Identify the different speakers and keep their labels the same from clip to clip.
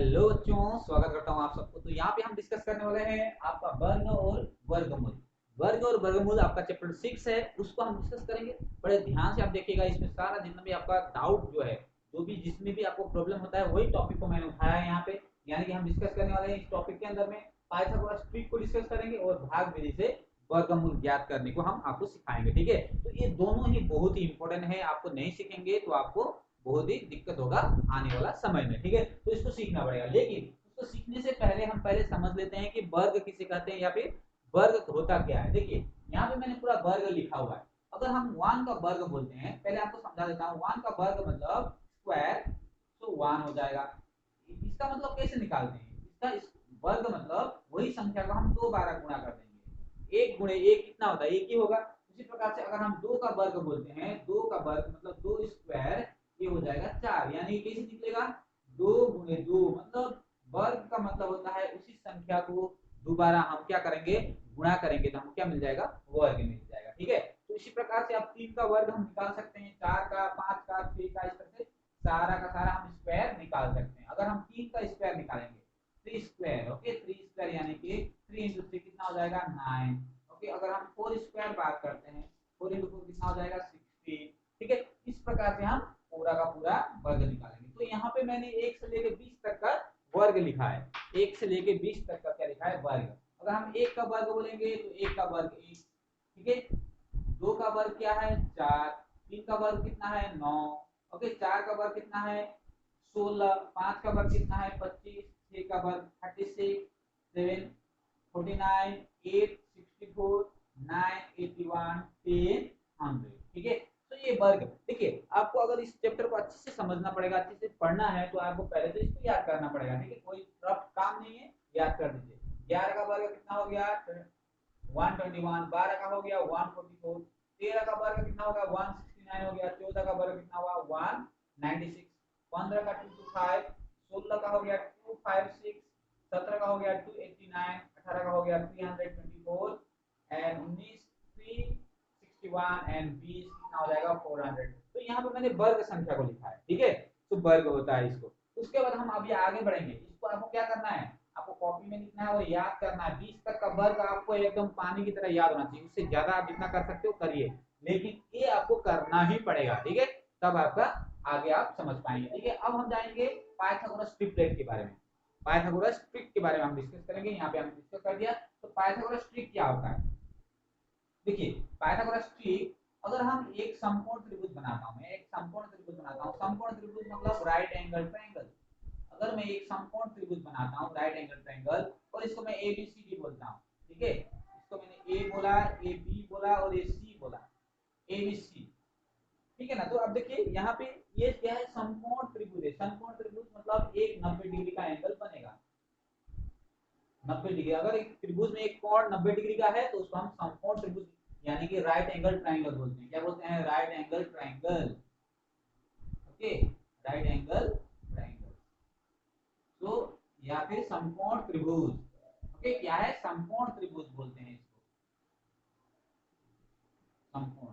Speaker 1: Hello बच्चों, स्वागत करता हूँ आप सबको। तो यहाँ पे हम डिस्कस करने वाले हैं आपका वर्ग और वर्गमूल। वर्ग और वर्गमूल आपका चैप्टर 6 है, उसको हम डिस्कस करेंगे। बड़े ध्यान से आप देखिएगा, इसमें सारा जितना भी आपका डाउट जो है, जो भी जिसमें भी आपको प्रॉब्लम होता है, वही टॉपिक को मैंने उठाया है यहाँ पे। यानी कि हम डिस्कस करने वाले हैं इस टॉपिक के अंदर में पाइथागोरस ट्रिक को डिस्कस करेंगे और भाग विधि से वर्गमूल ज्ञात करने को हम आपको सिखाएंगे। ठीक है, तो ये दोनों ही बहुत ही इंपॉर्टेंट है। आपको नहीं सीखेंगे तो आपको बहुत ही दिक्कत होगा आने वाला समय में। ठीक है, तो इसको सीखना पड़ेगा। लेकिन उसको सीखने से पहले हम पहले समझ लेते हैं कि वर्ग किसे कहते हैं या फिर वर्ग होता क्या है। देखिए, यहाँ पे मैंने पूरा वर्ग लिखा हुआ है। अगर हम 1 का वर्ग बोलते हैं, पहले आपको समझा देता हूँ। 1 का वर्ग मतलब स्क्वायर, तो 1 हो जाएगा। इसका मतलब कैसे निकालते हैं? इसका वर्ग मतलब वही संख्या को हम 2 बार गुणा कर देंगे। 1 गुणे 1 कितना होता है? 1 ही होगा। उसी प्रकार से अगर हम 2 का वर्ग बोलते हैं, 2 का वर्ग मतलब 2 स्क्वायर, ये हो जाएगा 4। यानी कैसे निकलेगा? 2 गुणे 2 मतलब वर्ग का मतलब होता है उसी संख्या को दोबारा हम क्या करेंगे? गुणा करेंगे, तो हम क्या मिल जाएगा? वर्ग मिल जाएगा। ठीक है, तो इसी प्रकार से आप 3 का वर्ग हम निकाल सकते हैं, 4 का, 5 का, 6 का, इस तरह से सारा का सारा हम स्क्वायर निकाल सकते हैं। अगर हम 3 का स्क्वायर निकालेंगे, 3 स्क्वायर, ओके, 3 स्क्वायर यानी कि 3 × 3 कितना हो जाएगा? 9। ओके, अगर हम 4 स्क्वायर बात करते हैं, 4 × 4 कितना हो जाएगा? 16। ठीक है, इस प्रकार से हम पूरा का पूरा वर्ग निकालेंगे। तो यहाँ पे मैंने 1 से लेकर 20 तक का वर्ग लिखा है। 1 से लेकर 20 तक का क्या लिखा है? वर्ग। अगर हम 1 का वर्ग बोलेंगे तो 1 का वर्ग 1। ठीक है, 2 का वर्ग क्या है? 4। 3 का वर्ग कितना है? 9। ओके, 4 का वर्ग कितना है? 16। 5 का वर्ग कितना है? 25। 6 का वर्ग 36। 7 49। 8 64। 9 81। 10 100। ठीक है, तो ये वर्ग। देखिए, आपको अगर इस चैप्टर को अच्छे से समझना पड़ेगा, अच्छे से पढ़ना है, तो आपको पहले तो इसको याद करना पड़ेगा। ठीक है, कोई टफ काम नहीं है, याद कर दीजिए। 11 का वर्ग कितना हो गया? 121। 12 का हो गया 144। 13 का वर्ग कितना होगा? 169 हो गया। 14 का वर्ग कितना हुआ? 196। 15 का 225। 16 का हो गया 256। 17 का हो गया 289। 18 का हो गया 324 एंड 19 361 एंड 20 कितना हो जाएगा? 400। तो यहाँ पे मैंने वर्ग संख्या को लिखा है। ठीक है, तो वर्ग होता है इसको। उसके बाद हम अभी आगे बढ़ेंगे। इसको आपको क्या करना है? आपको कॉपी में लिखना है और याद करना है। 20 तक का वर्ग आपको एकदम पानी की तरह याद होना चाहिए। उससे ज्यादा आप जितना कर सकते हो करिए, लेकिन ये आपको करना ही पड़ेगा। ठीक है, तब आपका आगे आप समझ पाएंगे। ठीक है, अब हम जाएंगे पाइथागोरस ट्रिपलेट के बारे में। पाइथागोरस ट्रिक के बारे में हम डिस्कस करेंगे। यहाँ पे हमने डिस्कस कर दिया। तो पाइथागोरस ट्रिक क्या होता है? देखिए, पाइथागोरस ट्रिक, अगर हम एक समकोण त्रिभुज बनाता हूं, मैं एक समकोण त्रिभुज बनाता हूं। समकोण त्रिभुज मतलब राइट एंगल ट्रायंगल। अगर मैं एक समकोण त्रिभुज बनाता हूं, राइट एंगल ट्रायंगल, और इसको मैं एबीसीडी बोलता हूं। ठीक है, इसको मैंने ए बोला, ए बी बोला और ए सी बोला, एबीसी। ठीक है ना? तो अब देखिए यहाँ पे ये क्या है? समकोण त्रिभुज है। समकोण त्रिभुज मतलब एक 90 डिग्री का एंगल बनेगा। 90 डिग्री, अगर एक त्रिभुज में एक कोण 90 डिग्री का है तो उसको हम समकोण त्रिभुज यानी कि राइट एंगल ट्रायंगल बोलते हैं। क्या बोलते हैं? Right angle triangle. Okay, right angle triangle, तो या फिर समकोण त्रिभुज। ओके, क्या है? समकोण त्रिभुज बोलते हैं इसको, समकोण।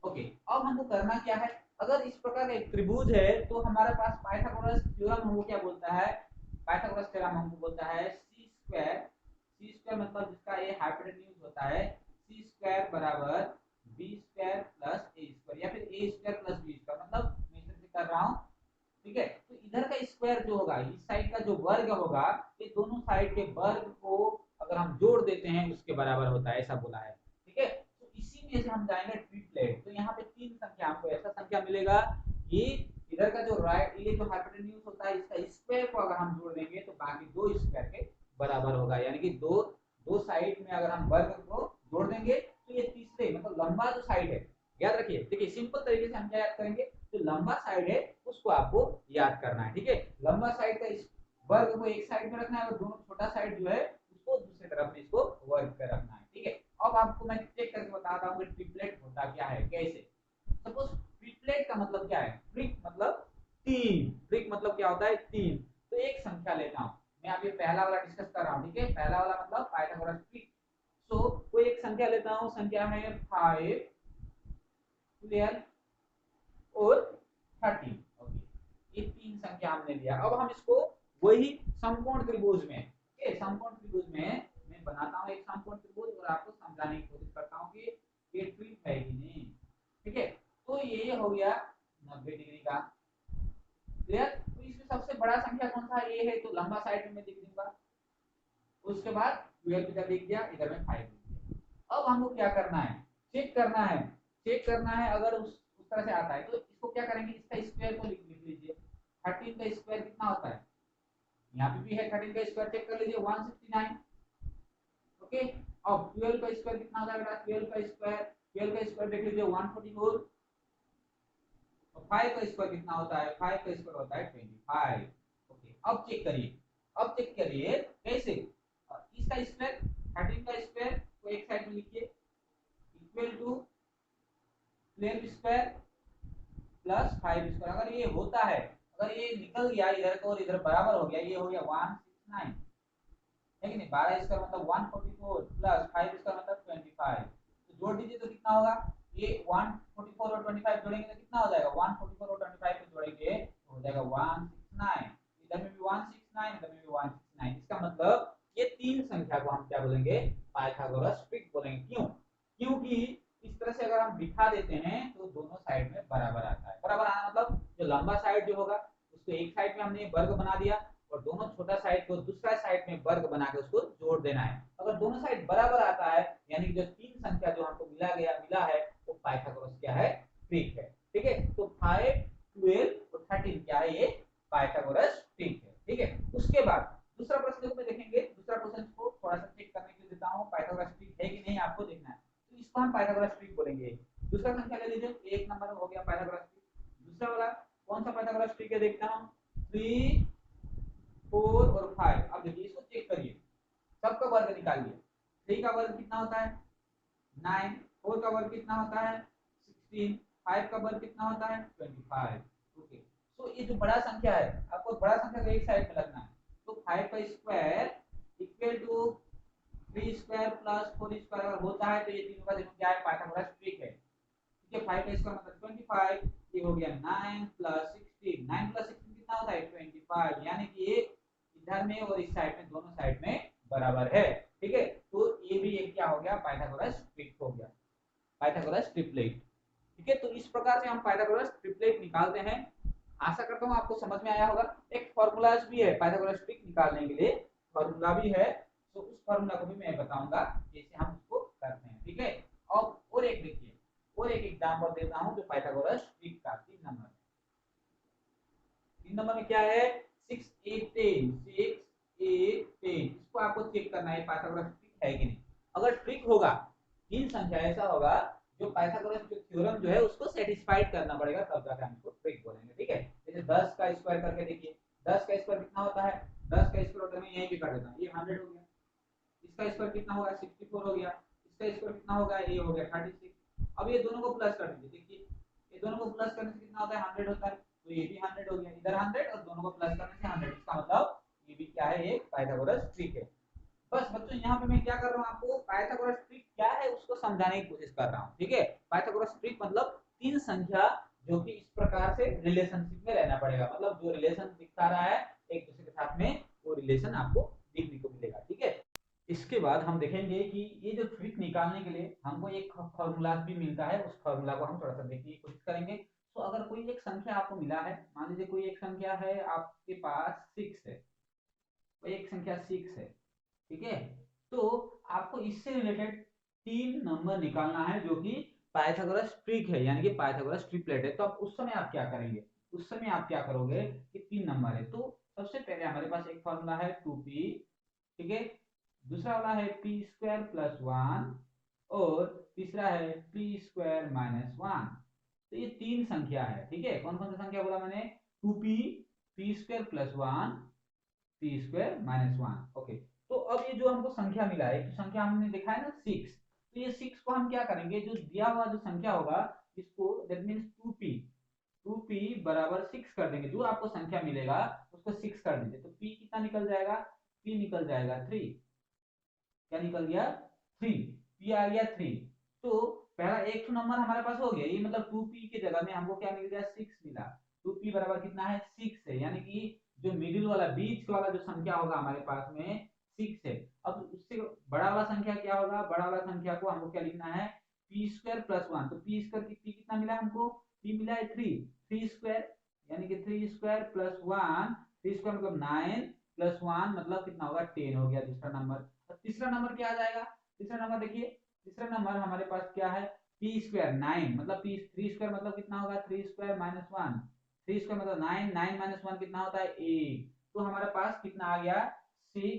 Speaker 1: ओके, अब हमको करना क्या है? अगर इस प्रकार का एक त्रिभुज है तो हमारे पास पाइथागोरस थ्योरम हमको क्या बोलता है? पाइथागोरस थ्योरम हमको बोलता है सी स्क्वायर। सी स्क्वायर मतलब जिसका ये हाइपोटेन्यूज होता है, सी स्क्वायर बराबर बी स्क्वायर प्लस ए स्क्वायर, या फिर ए स्क्वायर प्लस बी स्क्वायर। मतलब मैं इस तरह से कर रहा हूँ। ठीक है, तो इधर का स्क्वायर जो होगा, इस साइड का जो वर्ग होगा, ये दोनों साइड के वर्ग को अगर हम जोड़ देते हैं उसके बराबर होता है, ऐसा बोला है। ठीक है, तो इसी में से हम जाएंगे ट्रिपलेट। तो यहाँ पे 3 संख्या, हमको ऐसा संख्या मिलेगा कि इधर का जो राइट, ये जो हाइपोटेन्यूज होता है, इसका स्क्वायर को अगर हम जोड़ देंगे तो बाकी 2 स्क्वायर के बराबर होगा। यानी कि दो दो साइड में अगर हम वर्ग को जोड़ देंगे तो ये तीसरे मतलब लंबा जो साइड है, याद रखिए। देखिए, सिंपल तरीके से हम क्या याद करेंगे? जो लंबा साइड है उसको आपको याद करना है। ठीक है, लंबा साइड का इस वर्ग को एक साइड में रखना है और दोनों छोटा साइड जो है उसको दूसरी तरफ में इसको वर्ग पे रखना है। ठीक है, अब आपको मैं चेक करके बताता हूँ कि ट्रिपलेट होता क्या है, कैसे। सपोज ट्रिपलेट का मतलब क्या है? ट्रिक मतलब 3। ट्रिक मतलब क्या होता है? 3। तो एक संख्या लेता हूँ मैं, अभी पहला वाला डिस्कस कर रहा हूँ। ठीक है, पहला वाला मतलब पाइथागोरस ट्रिक। सो कोई एक संख्या लेता हूँ, संख्या है 5, 12 और 30। ओके, ये 3 संख्या हमने लिया। अब हम इसको वही समकोण त्रिभुज में, समकोण त्रिभुज में मैं बनाता हूँ एक समकोण त्रिभुज और आपको समझाने की कोशिश करता हूँ कि ये ट्रिक है कि नहीं। ठीक है, तो ये हो गया 90 डिग्री का। क्लियर? तो इसमें सबसे बड़ा संख्या कौन सा है? ये है, तो लंबा साइड में मैं लिख दूंगा। उसके बाद 12 इधर लिख दिया, इधर में 5 लिख दिया। अब हमको क्या करना है? चेक करना है, चेक करना है। अगर उस तरह से आता है तो इसको क्या करेंगे, इसका स्क्वायर को लिख लीजिए। 13 का स्क्वायर कितना होता है? यहाँ पे भी है 13 का स्क्वायर, चेक कर लीजिए 169। ओके, अब 12 का स्क्वायर कितना होता है बेटा? 12 का स्क्वायर देख लीजिए 144। और 5 का स्क्वायर कितना होता है? 5 का स्क्वायर होता है 25। ओके, अब चेक करिए, अब चेक करिए कैसे। इसका स्क्वायर 13 का स्क्वायर को एक साइड में लिखिए, equal to 12 square plus 5 square. अगर ये होता है, अगर ये निकल गया इधर को और इधर बराबर हो गया, ये हो गया 169 है कि नहीं? 12 स्क्वायर मतलब 144 प्लस 5 स्क्वायर मतलब 25। तो जोड़ दीजिए तो कितना होगा? ये 144 और 25 जोड़ेंगे तो कितना हो जाएगा? 144 और 25 को जोड़ेंगे तो हो जाएगा 169। इधर में भी 169, इधर में भी 169। इसका मतलब ये तीन संख्या को हम क्या बोलेंगे? पाइथागोरस ट्रिक बोलेंगे। क्यों? क्योंकि इस तरह से अगर हम बिठा देते हैं तो दोनों साइड में बराबर आता है। बराबर आना मतलब जो लंबा साइड जो होगा उसको एक साइड में हमने वर्ग बना दिया और दोनों छोटा साइड को दूसरा साइड में वर्ग बना के उसको जोड़ देना है। अगर दोनों साइड बराबर आता है यानी कि जो तीन संख्या जो हमको मिला है वो पाइथागोरस क्या है? ट्रिक है। ठीक है, तो 5, 12 और 13 क्या है? ये पाइथागोरस ट्रिक है। ठीक है, उसके बाद दूसरा प्रश्न को देखेंगे। दूसरा क्वेश्चन को थोड़ा सा चेक करने के लिए देता हूं, पाइथागोरस ट्रिक है कि नहीं आपको देखना है। तो इसको हम पाइथागोरस ट्रिक बोलेंगे। दूसरा संख्या ले लीजिए, एक नंबर हो गया पाइथागोरस ट्रिक। दूसरा वाला कौन सा पाइथागोरस ट्रिक है देखता हूं, 3, 4 और 5। अब देखिए इसको चेक करिए, सबका वर्ग निकालिए। 3 का वर्ग कितना होता है? 9। 4 का वर्ग कितना होता है? 16। 5 का वर्ग कितना होता है? 25। ओके, तो ये जो बड़ा संख्या है आपको बड़ा संख्या को एक साइड में रखना है। तो 5 का square equal to 3 square plus 4 square अगर होता है तो ये तीनों का देखो क्या है? पाइथागोरस ट्रिक है। ठीक है, 5 का स्क्वायर मतलब 25। ये हो गया 9 प्लस 16। 9 प्लस 16 कितना होता है? 25। यानी कि ये इधर में और इस साइड में दोनों साइड में बराबर है। ठीक है, तो ये भी एक क्या हो गया? पाइथागोरस ट्रिक हो गया, पाइथागोरस ट्रिपलेट। ठीक है, तो इस प्रकार से हम पाइथागोरस ट्रिपलेट निकालते हैं। आशा करता हूँ आपको समझ में आया होगा। एक फॉर्मूलाज भी है पाइथागोरस ट्रिक निकालने के लिए, फॉर्मूला भी है, तो उस फॉर्मूला को भी मैं बताऊंगा जैसे हम उसको करते हैं। ठीक है, और एक देखिए, और एक एग्जांपल देता हूं जो पाइथागोरस ट्रिक का 3 नंबर में क्या है? 6, 8, 10, 6, 8, 10। इसको आपको चेक करना है पाइथागोरस ट्रिक है कि नहीं। अगर ट्रिक होगा, तीन संख्या ऐसा होगा जो पाइथागोरस जो थ्योरम जो है उसको सेटिस्फाइड करना पड़ेगा, तब जाकर हम इसको ट्रिक बोलेंगे। ठीक है, जैसे 10 का स्क्वायर करके देखिए, 10 का स्क्वायर कितना होता है? 10 का स्क्वायर होता है, मैं यहीं पे कर देता हूं, ये 100 हो गया। इसका स्क्वायर कितना होगा? 64 हो गया। इसका स्क्वायर कितना होगा? ये हो गया 36। अब ये दोनों को प्लस कर दीजिए, देखिए ये दोनों को प्लस करने से कितना होता है? 100 होता है। तो ये भी 100 हो गया, इधर 100 और दोनों को प्लस करने से 100। इसका मतलब ये भी क्या है? एक पाइथागोरस ट्रिक है। बस बच्चों यहाँ पे मैं क्या कर रहा हूँ, आपको पाइथागोरस ट्रिक क्या है उसको समझाने की कोशिश कर रहा हूँ। ठीक है, पाइथागोरस ट्रिक मतलब तीन संख्या जो कि इस प्रकार से रिलेशनशिप में रहना पड़ेगा, मतलब जो रिलेशन दिखा रहा है एक दूसरे के साथ में वो रिलेशन आपको देखने को मिलेगा। ठीक है, इसके बाद हम देखेंगे कि ये जो ट्रिक निकालने के लिए हमको एक फॉर्मूला भी मिलता है, उस फॉर्मूला को हम थोड़ा सा देखने की कोशिश करेंगे। तो अगर कोई एक संख्या आपको मिला है, मान लीजिए कोई एक संख्या है आपके पास 6 है, कोई एक संख्या 6 है। ठीक है, तो आपको इससे रिलेटेड 3 नंबर निकालना है जो कि पाइथागोरस ट्रिक है, यानी कि पाइथागोरस ट्रिपलेट है। तो अब उस समय आप क्या करेंगे? उस समय आप क्या करोगे कि 3 नंबर है तो सबसे पहले हमारे पास एक फॉर्मूला है 2p। ठीक है, दूसरा वाला है पी स्क्वायर प्लस 1 और तीसरा है पी स्क्वायर माइनस 1। तो ये तीन संख्या है। ठीक है, कौन कौन सी संख्या बोला मैंने? 2p, P square plus 1, P square minus 1। Okay, तो अब ये जो हमको संख्या मिला है, तो संख्या हमने देखा है ना 6, तो ये 6 को हम क्या करेंगे? जो दिया हुआ जो संख्या होगा इसको दैट मींस 2p, 2p बराबर 6 कर देंगे। जो आपको संख्या मिलेगा उसको 6 कर दीजिए, तो p कितना निकल जाएगा? p निकल जाएगा 3। क्या निकल गया? 3। p आ गया 3। तो पहला एक नंबर हमारे पास हो गया, ये मतलब 2p की जगह में हमको क्या मिल गया? 6 मिला। 2p बराबर कितना है? 6 है, यानी कि जो मिडिल वाला बीच वाला जो संख्या होगा हमारे पास में 6 है। अब उससे बड़ा वाला संख्या क्या होगा, बड़ा वाला संख्या को हमको क्या लिखना है, पी स्क्वायर प्लस 1। तो पी स्क्वायर कितना मिला हमको, पी मिला है 3, 3 स्क्वायर यानी कि 3 स्क्वायर प्लस 1, 3 स्क्वायर मतलब 9 प्लस 1 मतलब कितना होगा 10 हो गया दूसरा नंबर। और तीसरा नंबर क्या आ जाएगा, तीसरा नंबर देखिए, तीसरा नंबर हमारे पास क्या है, पी स्क्वायर 9 मतलब पी 3 स्क्वायर मतलब कितना होगा 3 स्क्वायर माइनस 1, 3 स्क्वायर मतलब 9, 9 माइनस 1 कितना होता है 8। तो हमारे पास कितना आ गया 6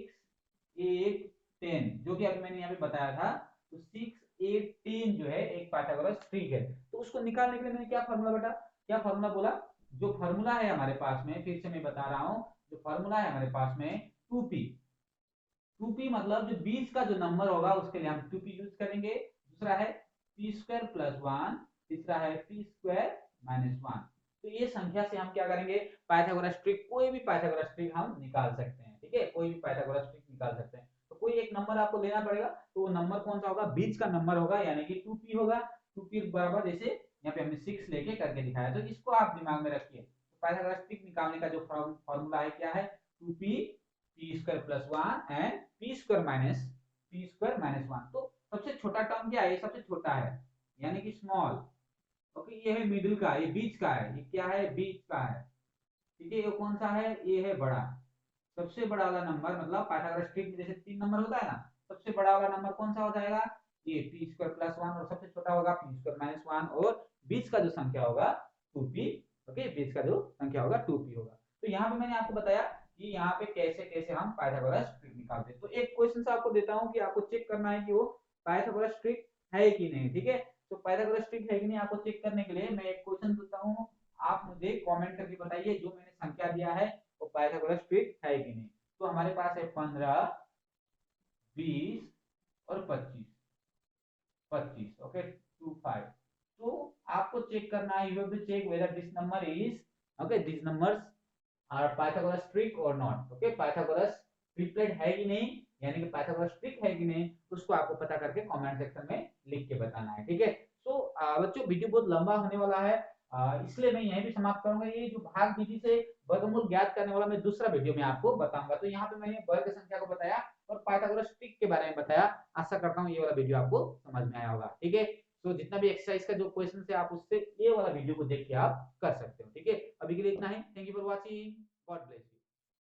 Speaker 1: 8 10, जो कि अभी मैंने यहाँ पे बताया था। तो 6 8 10 जो है एक पाइथागोरस ट्रिक है। तो उसको निकालने के लिए मैंने क्या फार्मूला बेटा, क्या फार्मूला बोला, जो फार्मूला है हमारे पास में, फिर से मैं बता रहा हूँ, जो फार्मूला है हमारे पास में 2p, 2p मतलब जो बीच का जो नंबर होगा उसके लिए हम 2p यूज करेंगे। दूसरा है p स्क्वायर प्लस 1, तीसरा है p स्क्वायर माइनस 1। तो ये संख्या से हम क्या करेंगे, पाइथागोरस ट्रिक, कोई भी पाइथागोरस ट्रिक हम निकाल सकते हैं। ठीक है, कोई भी पाइथागोरस ट्रिक निकाल सकते हैं। तो कोई एक नंबर आपको लेना पड़ेगा, तो वो नंबर कौन सा होगा, बीच का नंबर होगा यानी कि 2p होगा। 2p बराबर जैसे यहाँ पे हमने 6 लेके करके दिखाया, तो इसको आप दिमाग में रखिए। तो पाइथागोरस ट्रिक निकालने का जो फॉर्मूला है क्या है, 2p p square plus 1 and p square minus 1। तो सबसे छोटा टर्म क्या है, ये सबसे छोटा है यानी कि स्मॉल। ओके, ये है मिडिल का, ये बीच का है, ये क्या है बीच का है। ठीक है, ये कौन सा है, ये है बड़ा। सबसे बड़ा वाला नंबर मतलब पाइथागोरस ट्रिक में जैसे 3 नंबर होता है ना, सबसे बड़ा वाला नंबर कौन सा हो जाएगा, ये पी स्क्वायर प्लस 1, और सबसे छोटा होगा पी स्क्वायर माइनस 1, और बीच का जो संख्या होगा 2p। ओके, बीच का जो संख्या होगा 2p होगा। तो यहाँ पे मैंने आपको बताया कि यहाँ पे कैसे कैसे हम पाइथागोरस ट्रिक निकालते हैं। तो एक क्वेश्चन से आपको देता हूँ कि आपको चेक करना है कि वो पाइथागोरस ट्रिक है कि नहीं। ठीक है, तो पाइथागोरस ट्रिक है कि नहीं आपको चेक करने के लिए मैं एक क्वेश्चन देता हूँ, आप मुझे कमेंट करके बताइए जो मैंने संख्या दिया है वो पाइथागोरस ट्रिक है कि नहीं। तो हमारे पास है 15, 20 और 25, 25। ओके, 25। तो आपको चेक करना है, you have to check whether this number is, okay, this numbers are Pythagoras trick or not. Okay, Pythagoras triplet है कि नहीं, यानी कि पाइथागोरस ट्रिक है कि नहीं, उसको आपको पता करके कमेंट सेक्शन में लिख के बताना है। ठीक है, तो बच्चों वीडियो बहुत लंबा होने वाला है, इसलिए मैं यहीं भी समाप्त करूंगा। ये जो भाग विधि से वर्गमूल ज्ञात करने वाला मैं दूसरा वीडियो में आपको बताऊंगा। तो यहाँ पे मैंने वर्ग संख्या को बताया और पाइथागोरस ट्रिक के बारे में बताया। आशा करता हूँ ये वाला वीडियो आपको समझ में आया होगा। ठीक है, तो जितना भी एक्सरसाइज का जो क्वेश्चन है आप उससे ये वाला वीडियो को देख के आप कर सकते हो। ठीक है, अभी के लिए इतना ही। Thank you for watching, God bless you.